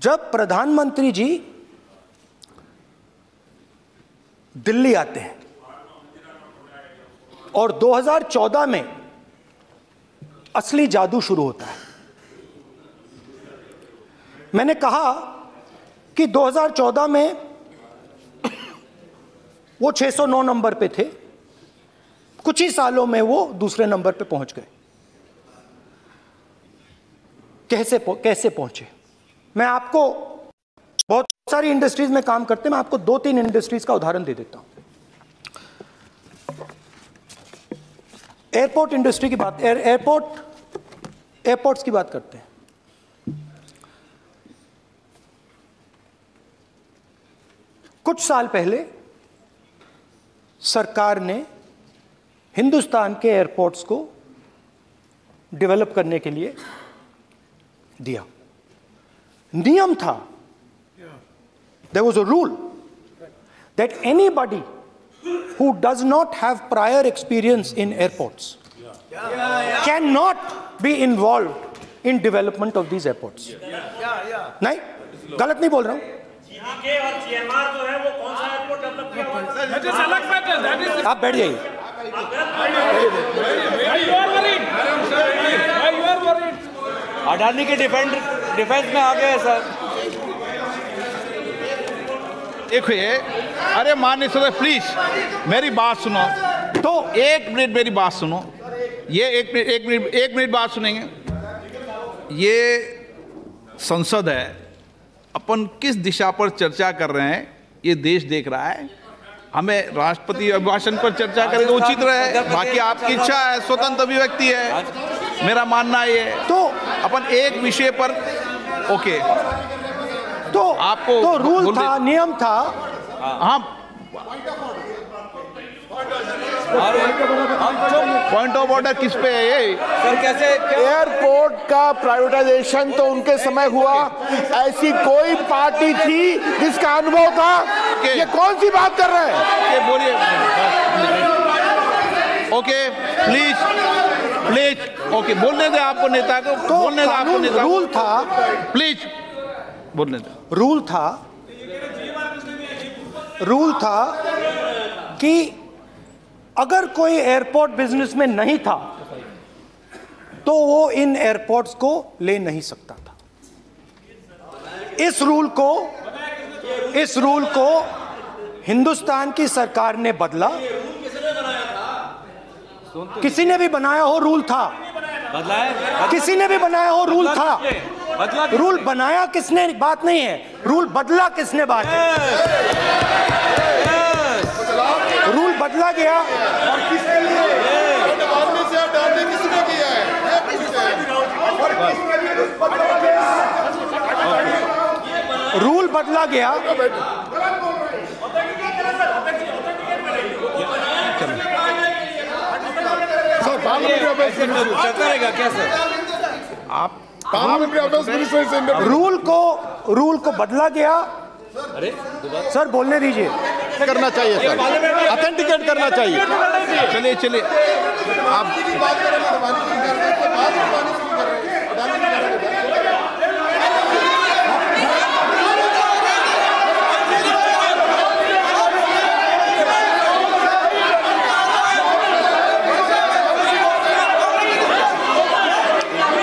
जब प्रधानमंत्री जी दिल्ली आते हैं और 2014 में असली जादू शुरू होता है। मैंने कहा कि 2014 में वो 609 नंबर पे थे, कुछ ही सालों में वो दूसरे नंबर पे पहुंच गए। कैसे पहुंचे? मैं आपको, बहुत सारी इंडस्ट्रीज में काम करते हैं, मैं आपको 2-3 इंडस्ट्रीज का उदाहरण दे देता हूं। एयरपोर्ट इंडस्ट्री की बात, एयरपोर्ट्स की बात करते हैं। कुछ साल पहले सरकार ने हिंदुस्तान के एयरपोर्ट्स को डेवलप करने के लिए दिया। नियम था, there was a rule that anybody who does not have prior experience in airports cannot be involved in development of these airports. नहीं, गलत नहीं बोल रहा हूं। जीडीके और जीएमआर जो है वो कौन सा एयरपोर्ट डेवलप किया हुआ है? आप बैठ जाइए। अडानी के डिफेंस में आ गए सर। देखिए, अरे माननीय सदस्य प्लीज मेरी बात सुनो। तो 1 मिनट मेरी बात सुनो। ये एक मिनट बात सुनेंगे। ये संसद है, अपन किस दिशा पर चर्चा कर रहे हैं ये देश देख रहा है। हमें राष्ट्रपति अभिभाषण पर चर्चा करें तो उचित रहे, बाकी आपकी इच्छा है, स्वतंत्र अभिव्यक्ति है। मेरा मानना ये है तो अपन एक विषय पर ओके, तो आपको तो रूल था, नियम था। हाँ, पॉइंट ऑफ ऑर्डर किस पे है ये? सर कैसे एयरपोर्ट का प्राइवेटाइजेशन तो उनके समय हुआ, ऐसी कोई पार्टी थी जिसका अनुभव था? ये कौन सी बात कर रहे हैं? बोलिए। ओके प्लीज ओके, बोलने दे आपको नेता को, तो बोलने दे आपको नेता। रूल था, प्लीज बोलने दे। रूल था कि अगर कोई एयरपोर्ट बिजनेस में नहीं था तो वो इन एयरपोर्ट्स को ले नहीं सकता था। इस रूल को हिंदुस्तान की सरकार ने बदला। किसी ने भी बनाया हो, रूल था। किसी ने भी बनाया हो, रूल था। रूल बनाया किसने बात नहीं है, रूल बदला किसने बात है। रूल बदला गया और किसके लिए? किसने किया है? रूल बदला गया। क्या सर? आप रूल को बदला गया। अरे सर बोलने दीजिए। करना चाहिए सर, ऑथेंटिकेट करना चाहिए। चलिए आप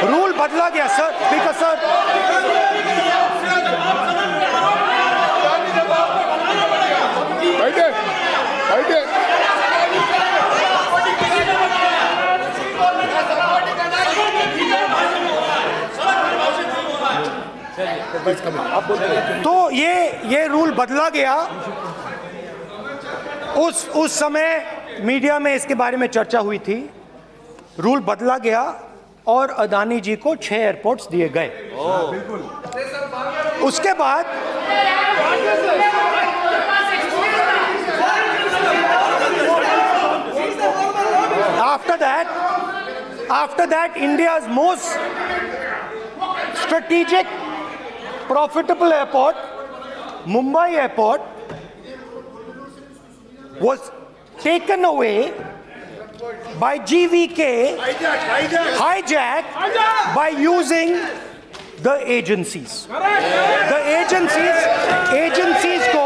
रूल बदला गया सर, स्पीकर सर। तो ये रूल बदला गया। उस समय मीडिया में इसके बारे में चर्चा हुई थी। रूल बदला गया और अदानी जी को 6 एयरपोर्ट्स दिए गए। उसके बाद after that India's most strategic profitable airport, Mumbai Airport, was taken away by GVK, hijacked by using the agencies. The agencies को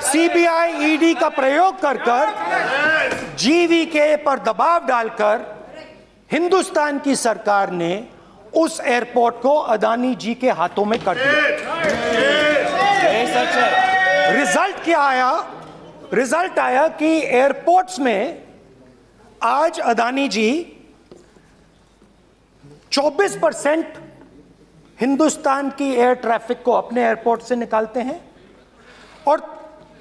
सीबीआई ईडी का प्रयोग कर जीवीके पर दबाव डालकर हिंदुस्तान की सरकार ने उस एयरपोर्ट को अदानी जी के हाथों में कर दिया। सच है। रिजल्ट क्या आया? रिजल्ट आया कि एयरपोर्ट्स में आज अदानी जी 24% हिंदुस्तान की एयर ट्रैफिक को अपने एयरपोर्ट से निकालते हैं और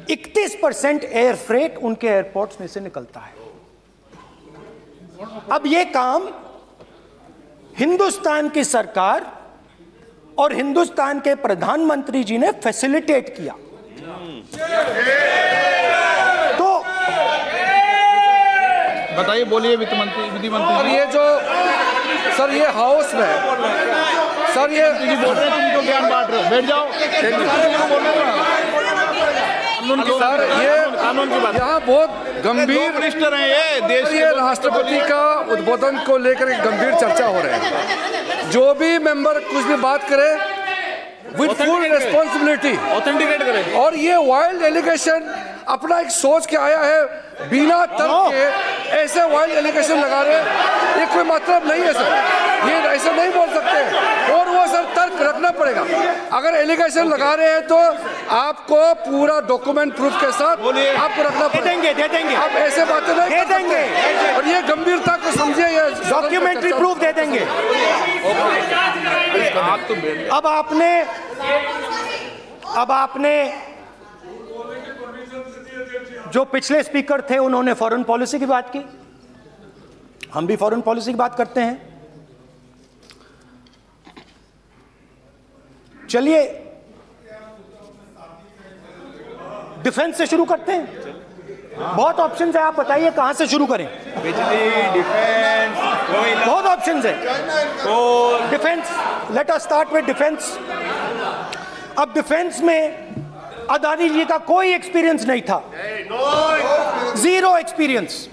31% एयर फ्रेट उनके एयरपोर्ट्स में से निकलता है। अब यह काम हिंदुस्तान की सरकार और हिंदुस्तान के प्रधानमंत्री जी ने फैसिलिटेट किया। तो बताइए, बोलिए वित्त मंत्री, विधि मंत्री। और ये जो सर ये हाउस में सर ये बोल रहे हैं, तुम तो ज्ञान बांट रहे हो, बैठ जाओ। सर ये कानून की बात, यहाँ बहुत गंभीर मिनिस्टर हैं ये देश। ये राष्ट्रपति का उद्बोधन को लेकर एक गंभीर चर्चा हो रही है। जो भी मेंबर कुछ भी बात करे विद फुल रिस्पॉन्सिबिलिटी ऑथेंटिकेट करें। और ये वाइल्ड एलिगेशन अपना एक सोच के आया है, बिना तर्क के ऐसे वाइल्ड एलिगेशन लगा रहे, ये कोई मतलब नहीं है सर, ये ऐसे नहीं बोल सकते। और वो सर तर्क रखना पड़ेगा। अगर एलिगेशन लगा रहे हैं तो आपको पूरा डॉक्यूमेंट प्रूफ के साथ आपको रखना पड़ेगा। दे देंगे आप ऐसे बातें नहीं दे देंगे और ये गंभीरता को समझिए, ये डॉक्यूमेंट्री प्रूफ दे देंगे। अब आपने जो पिछले स्पीकर थे उन्होंने फॉरेन पॉलिसी की बात की, हम भी फॉरेन पॉलिसी की बात करते हैं। चलिए डिफेंस से शुरू करते हैं। बहुत ऑप्शंस है, आप बताइए कहां से शुरू करें। बिजली, डिफेंस, बहुत ऑप्शंस है। Defence, let us start with defence. अब डिफेंस में अदानी जी का कोई एक्सपीरियंस नहीं था, जीरो एक्सपीरियंस।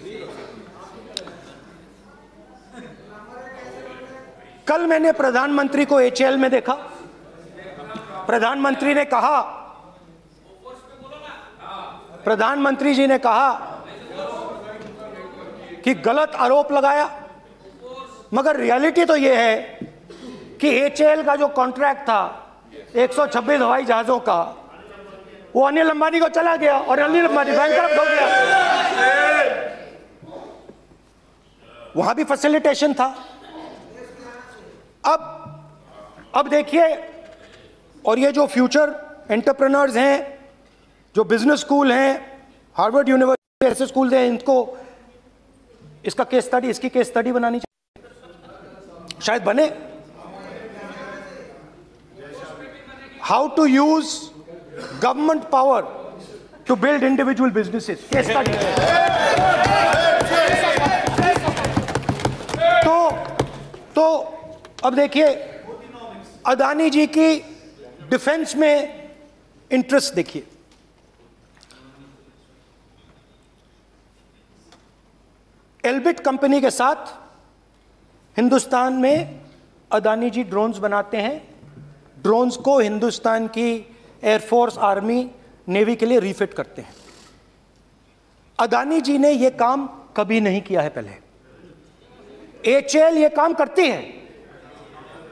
कल मैंने प्रधानमंत्री को एचएएल में देखा। प्रधानमंत्री जी ने कहा कि गलत आरोप लगाया, मगर रियलिटी तो यह है कि एचएएल का जो कॉन्ट्रैक्ट था 126 हवाई जहाजों का, वो अनिल अंबानी को चला गया और अनिल अंबानी बैंकरप्ट हो गया। वहां भी फैसिलिटेशन था। अब देखिए, और ये जो फ्यूचर एंटरप्रेन्योर्स हैं, जो बिजनेस स्कूल हैं, हार्वर्ड यूनिवर्सिटी ऐसे स्कूल हैं, इनको इसका केस स्टडी, इसकी केस स्टडी बनानी चाहिए, शायद बने। How to use government power to build individual businesses, case study. तो अब देखिए, अदानी जी की डिफेंस में इंटरेस्ट देखिए। एल्बिट कंपनी के साथ हिंदुस्तान में अदानी जी ड्रोन्स बनाते हैं। ड्रोन्स को हिंदुस्तान की एयरफोर्स, आर्मी, नेवी के लिए रीफिट करते हैं। अदानी जी ने यह काम कभी नहीं किया है पहले। एचएएल यह काम करती है।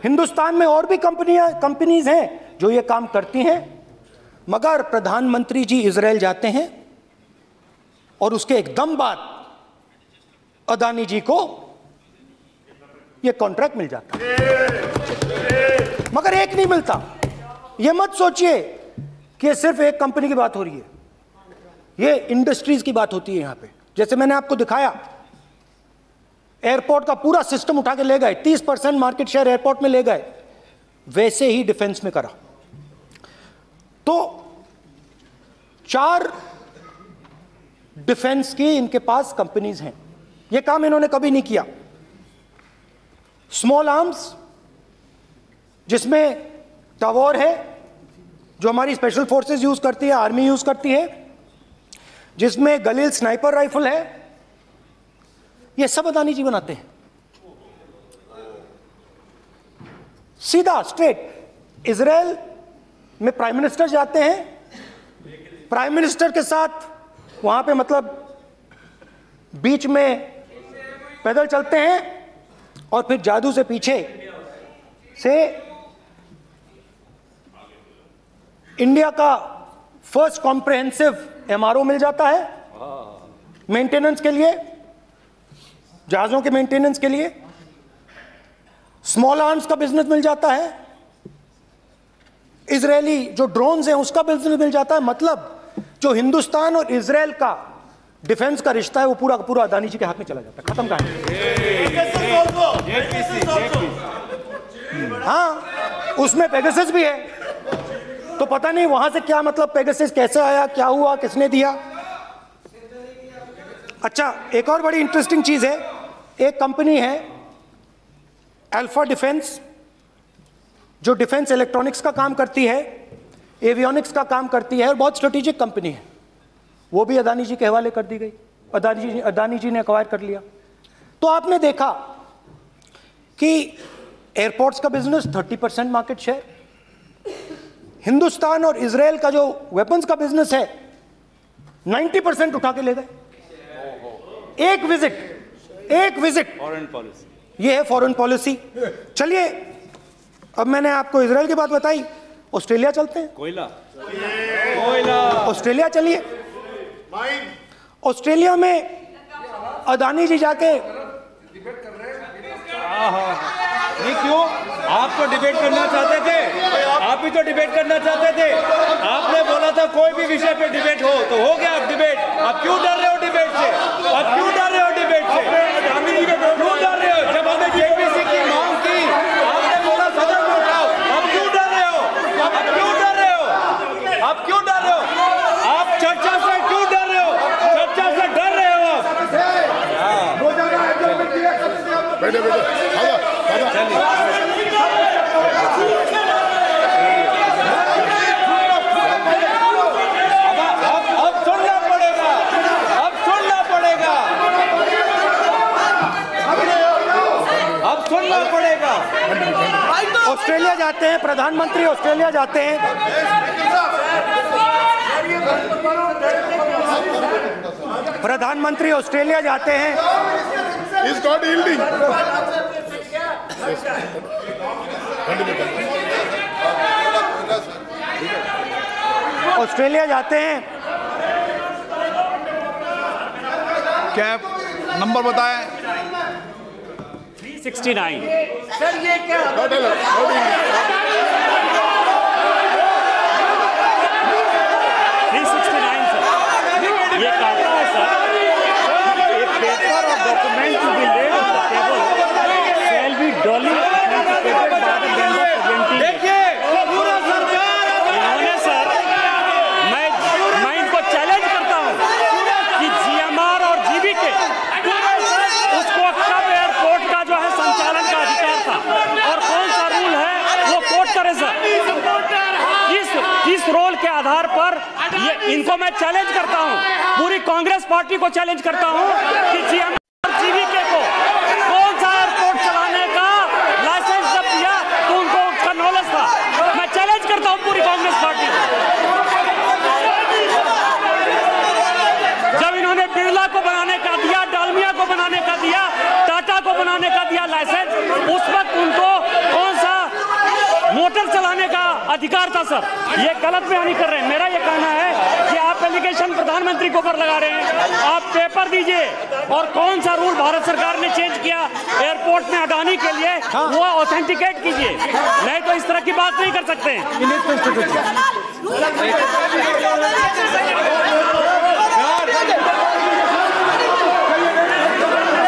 हिंदुस्तान में और भी कंपनीज हैं जो ये काम करती हैं, मगर प्रधानमंत्री जी इजराइल जाते हैं और उसके एकदम बाद अदानी जी को ये कॉन्ट्रैक्ट मिल जाता है, मगर एक नहीं मिलता। ये मत सोचिए कि ये सिर्फ एक कंपनी की बात हो रही है, ये इंडस्ट्रीज की बात होती है यहां पे। जैसे मैंने आपको दिखाया, एयरपोर्ट का पूरा सिस्टम उठा के ले गए, 30% मार्केट शेयर एयरपोर्ट में ले गए, वैसे ही डिफेंस में करा। तो 4 डिफेंस की इनके पास कंपनीज हैं। यह काम इन्होंने कभी नहीं किया। स्मॉल आर्म्स, जिसमें टावर है जो हमारी स्पेशल फोर्सेस यूज करती है, आर्मी यूज करती है, जिसमें गलील स्नाइपर राइफल है, ये सब अदानी जी बनाते हैं। सीधा स्ट्रेट इजराइल में प्राइम मिनिस्टर जाते हैं, प्राइम मिनिस्टर के साथ वहां पे मतलब बीच में पैदल चलते हैं और फिर जादू से पीछे से इंडिया का फर्स्ट कॉम्प्रिहेंसिव एमआरओ मिल जाता है मेंटेनेंस के लिए, जहाजों के मेंटेनेंस के लिए। स्मॉल आर्म्स का बिजनेस मिल जाता है, इजरायली जो ड्रोन्स हैं उसका बिजनेस मिल जाता है। मतलब जो हिंदुस्तान और इजराइल का डिफेंस का रिश्ता है वो पूरा पूरा अदानी जी के हाथ में चला जाता है, खत्म कहानी। हाँ, उसमें पेगासस भी है, तो पता नहीं वहां से क्या मतलब पेगासस कैसे आया, क्या हुआ, किसने दिया। अच्छा, एक और बड़ी इंटरेस्टिंग चीज है, एक कंपनी है अल्फा डिफेंस जो डिफेंस इलेक्ट्रॉनिक्स का काम करती है, एवियोनिक्स का काम करती है और बहुत स्ट्रेटेजिक कंपनी है, वो भी अदानी जी के हवाले कर दी गई, अदानी जी ने एक्वायर कर लिया। तो आपने देखा कि एयरपोर्ट्स का बिजनेस 30% मार्केट शेयर, हिंदुस्तान और इजराइल का जो वेपन्स का बिजनेस है 90% उठा के ले गए। एक विजिट फॉरेन पॉलिसी, ये है फॉरेन पॉलिसी। चलिए, अब मैंने आपको इजराइल की बात बताई, ऑस्ट्रेलिया चलते हैं। कोयला ऑस्ट्रेलिया चलिए। ऑस्ट्रेलिया में अदानी जी जाके नहीं, क्यों? आप तो डिबेट करना चाहते थे, आप भी तो डिबेट करना चाहते थे। आपने बोला था कोई भी विषय पे डिबेट हो, तो हो गया अब डिबेट। अब क्यों डर रहे हो डिबेट से? अब क्यों डर रहे हो डिबेट से? क्यों डर रहे हो? जब हमने जेपीसी की मांग की, आपने बोला सदन में उठाओ। अब क्यों डर रहे हो? अब क्यों डर रहे हो? अब क्यों डर रहे हो? आप चर्चा से क्यों डर रहे हो? चर्चा से डर रहे हो आप? अब सुनना पड़ेगा, अब सुनना पड़ेगा, अब सुनना पड़ेगा। ऑस्ट्रेलिया जाते हैं, प्रधानमंत्री ऑस्ट्रेलिया जाते हैं। प्रधानमंत्री ऑस्ट्रेलिया जाते हैं। ऑस्ट्रेलिया जाते हैं। कैब नंबर बताएं। 369। सर ये क्या 369 सर, ये कहता है सर, एक पेपर और document to be laid on the table shall be duly authenticated by the member presenting. देखिए, पूरा सरकार इन्होंने सर, मैं इनको चैलेंज करता हूं कि जीएमआर और जीबीके उसको कब एयरपोर्ट का जो है संचालन का अधिकार था और कौन सा रूल है वो कोट करे सर। किस रोल के आधार पर ये इनको मैं चैलेंज करता हूं, पूरी कांग्रेस पार्टी को चैलेंज करता हूं कि जीएमआर और जीबीके को कौन सा एयरपोर्ट चलाने का लाइसेंस जब दिया तो उनको उसका नॉलेज था। मैं चैलेंज करता हूं पूरी कांग्रेस पार्टी को। जब इन्होंने बिरला को बनाने का दिया, डालमिया को बनाने का दिया, टाटा को बनाने का दिया लाइसेंस, उस वक्त उनको कौन सा मोटर चलाने का अधिकार था सर। ये गलत बयानी कर रहे हैं। मेरा ये कहना है कि आप एलिगेशन प्रधानमंत्री के ऊपर लगा रहे हैं, आप पेपर दीजिए और कौन सा रूल भारत सरकार ने चेंज किया एयरपोर्ट में अडानी के लिए वो ऑथेंटिकेट कीजिए, नहीं तो इस तरह की बात नहीं कर सकते हैं।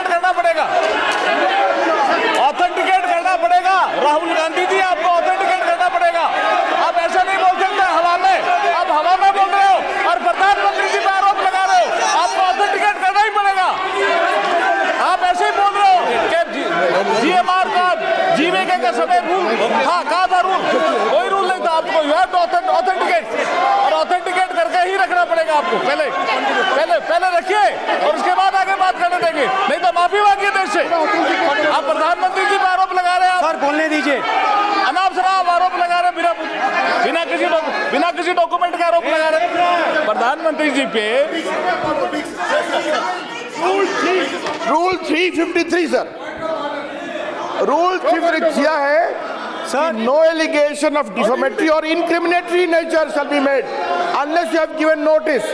करना पड़ेगा, ऑथेंटिकेट करना पड़ेगा। राहुल गांधी जी, आपको ऑथेंटिकेट करना पड़ेगा। आप ऐसा नहीं बोल सकते हवा में, आप हवा में बोल रहे हो और प्रधानमंत्री जी पर आरोप लगा रहे हो। आपको ऑथेंटिकेट करना ही पड़ेगा। आप ऐसे ही बोल रहे हो कि जीएमआर का जीवीके का समय रूल था, कहा था रूल? कोई रूल नहीं था। आपको यू हैव टू ऑथेंटिकेट, और ऑथेंटिकेट करके ही रखना पड़ेगा आपको। पहले रखिए और उसके बाद आगे बात करने देंगे, नहीं तो माफी मांगिए देश से। आप प्रधानमंत्री जी पर आरोप लगा रहे हैं, सर बोलने दीजिए। अनाप शनाप आरोप लगा रहे हैं बिना फर्जी डॉक्यूमेंट का आरोप लगा रहे हैं प्रधानमंत्री जी पे। रूल 353 सर, रूल 353 किया है sir, no allegation of defamatory और incriminatory nature shall be made unless you have given notice.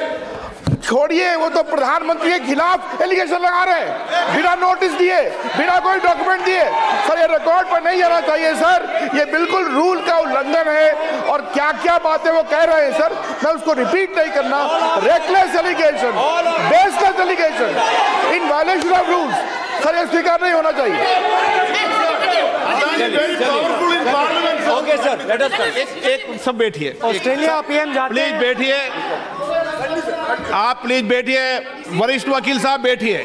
छोड़िए, वो तो प्रधानमंत्री के खिलाफ एलिगेशन लगा रहे हैं बिना नोटिस दिए, बिना कोई डॉक्यूमेंट दिए। सर ये रिकॉर्ड पर नहीं आना चाहिए सर, ये बिल्कुल रूल का उल्लंघन है। और क्या क्या बातें वो कह रहे हैं सर, मैं उसको रिपीट नहीं करना। Reckless allegation, baseless allegation, in violation of rules, sir ये स्वीकार नहीं होना चाहिए। ओके सर, लेट अस एक सब बैठिए। ऑस्ट्रेलिया पीएम जाते प्लीज बैठिए, आप प्लीज बैठिए। वरिष्ठ वकील साहब बैठिए।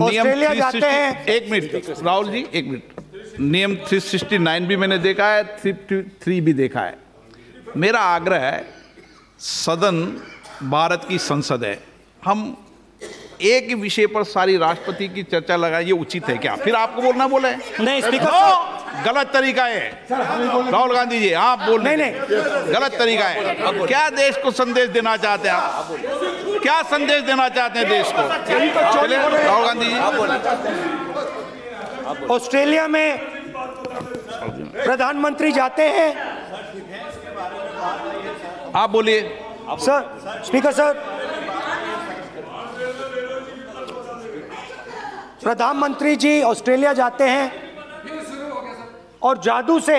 ऑस्ट्रेलिया जाते हैं। एक मिनट राहुल जी, एक मिनट। नियम 369 भी मैंने देखा है, 3 भी देखा है। मेरा आग्रह है, सदन भारत की संसद है, हम एक ही विषय पर सारी राष्ट्रपति की चर्चा लगाए, ये उचित है क्या? फिर आपको बोलना बोले नहीं स्पीकर, गलत तरीका है राहुल गांधी जी, आप बोल नहीं, गलत तरीका है। क्या देश को संदेश देना चाहते हैं आप? क्या संदेश देना चाहते हैं देश को? राहुल गांधी जी, ऑस्ट्रेलिया में प्रधानमंत्री जाते हैं। आप बोलिए सर। स्पीकर सर, प्रधानमंत्री जी ऑस्ट्रेलिया जाते हैं और जादू से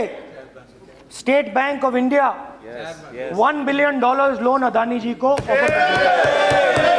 State Bank of India $1 billion loan Adani ji को ऑफर कर देता है।